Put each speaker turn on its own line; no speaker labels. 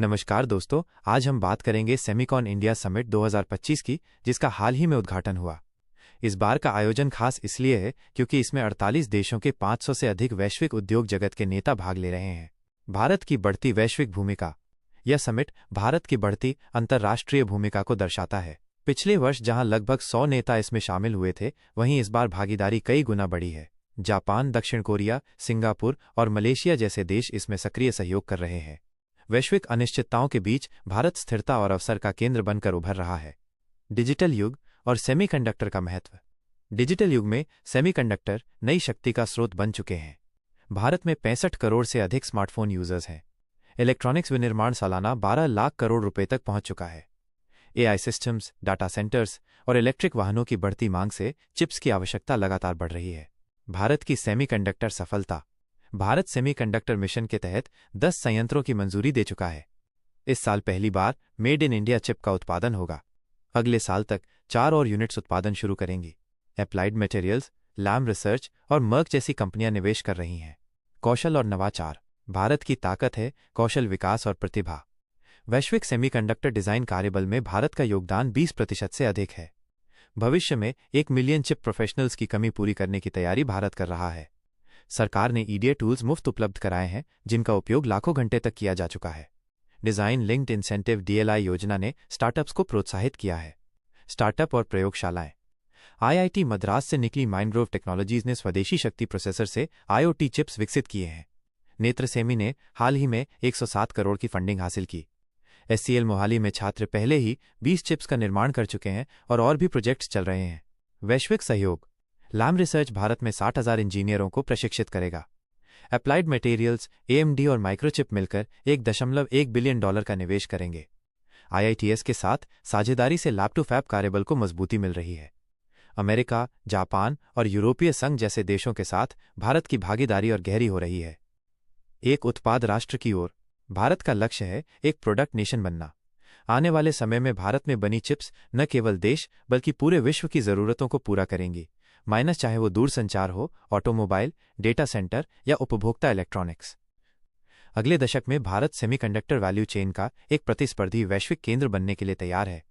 नमस्कार दोस्तों, आज हम बात करेंगे सेमिकॉन इंडिया समिट 2025 की, जिसका हाल ही में उद्घाटन हुआ। इस बार का आयोजन खास इसलिए है क्योंकि इसमें 48 देशों के 500 से अधिक वैश्विक उद्योग जगत के नेता भाग ले रहे हैं। भारत की बढ़ती वैश्विक भूमिका। यह समिट भारत की बढ़ती अंतर्राष्ट्रीय भूमिका को दर्शाता है। पिछले वर्ष जहां लगभग 100 नेता इसमें शामिल हुए थे, वहीं इस बार भागीदारी कई गुना बढ़ी है। जापान, दक्षिण कोरिया, सिंगापुर और मलेशिया जैसे देश इसमें सक्रिय सहयोग कर रहे हैं। वैश्विक अनिश्चितताओं के बीच भारत स्थिरता और अवसर का केंद्र बनकर उभर रहा है। डिजिटल युग और सेमीकंडक्टर का महत्व। डिजिटल युग में सेमीकंडक्टर नई शक्ति का स्रोत बन चुके हैं। भारत में 65 करोड़ से अधिक स्मार्टफोन यूजर्स हैं। इलेक्ट्रॉनिक्स विनिर्माण सालाना 12 लाख करोड़ रुपए तक पहुंच चुका है। एआई सिस्टम्स, डाटा सेंटर्स और इलेक्ट्रिक वाहनों की बढ़ती मांग से चिप्स की आवश्यकता लगातार बढ़ रही है। भारत की सेमीकंडक्टर सफलता। भारत सेमीकंडक्टर मिशन के तहत 10 संयंत्रों की मंजूरी दे चुका है। इस साल पहली बार मेड इन इंडिया चिप का उत्पादन होगा। अगले साल तक 4 और यूनिट्स उत्पादन शुरू करेंगी। एप्लाइड मटेरियल्स, लैम रिसर्च और मर्क जैसी कंपनियां निवेश कर रही हैं। कौशल और नवाचार। भारत की ताकत है कौशल विकास और प्रतिभा। वैश्विक सेमीकंडक्टर डिजाइन कार्यबल में भारत का योगदान 20% से अधिक है। भविष्य में 1 मिलियन चिप प्रोफेशनल्स की कमी पूरी करने की तैयारी भारत कर रहा है। सरकार ने ईडीए टूल्स मुफ्त उपलब्ध कराए हैं, जिनका उपयोग लाखों घंटे तक किया जा चुका है। डिजाइन लिंक्ड इंसेंटिव डीएलआई योजना ने स्टार्टअप्स को प्रोत्साहित किया है। स्टार्टअप और प्रयोगशालाएं। आईआईटी मद्रास से निकली माइंडग्रोव टेक्नोलॉजीज ने स्वदेशी शक्ति प्रोसेसर से आईओटी चिप्स विकसित किए हैं। नेत्रसेमी ने हाल ही में 107 करोड़ की फंडिंग हासिल की। एससीएल मोहाली में छात्र पहले ही 20 चिप्स का निर्माण कर चुके हैं और भी प्रोजेक्ट्स चल रहे हैं। वैश्विक सहयोग। लैम रिसर्च भारत में 60,000 इंजीनियरों को प्रशिक्षित करेगा। एप्लाइड मटेरियल्स, एएमडी और माइक्रोचिप मिलकर $1.1 बिलियन का निवेश करेंगे। आईआईटीएस के साथ साझेदारी से लैब टू फैब कार्यबल को मजबूती मिल रही है। अमेरिका, जापान और यूरोपीय संघ जैसे देशों के साथ भारत की भागीदारी और गहरी हो रही है। एक उत्पाद राष्ट्र की ओर। भारत का लक्ष्य है एक प्रोडक्ट नेशन बनना। आने वाले समय में भारत में बनी चिप्स न केवल देश बल्कि पूरे विश्व की जरूरतों को पूरा करेंगी, चाहे वो दूरसंचार हो, ऑटोमोबाइल, डेटा सेंटर या उपभोक्ता इलेक्ट्रॉनिक्स। अगले दशक में भारत सेमीकंडक्टर वैल्यू चेन का एक प्रतिस्पर्धी वैश्विक केंद्र बनने के लिए तैयार है।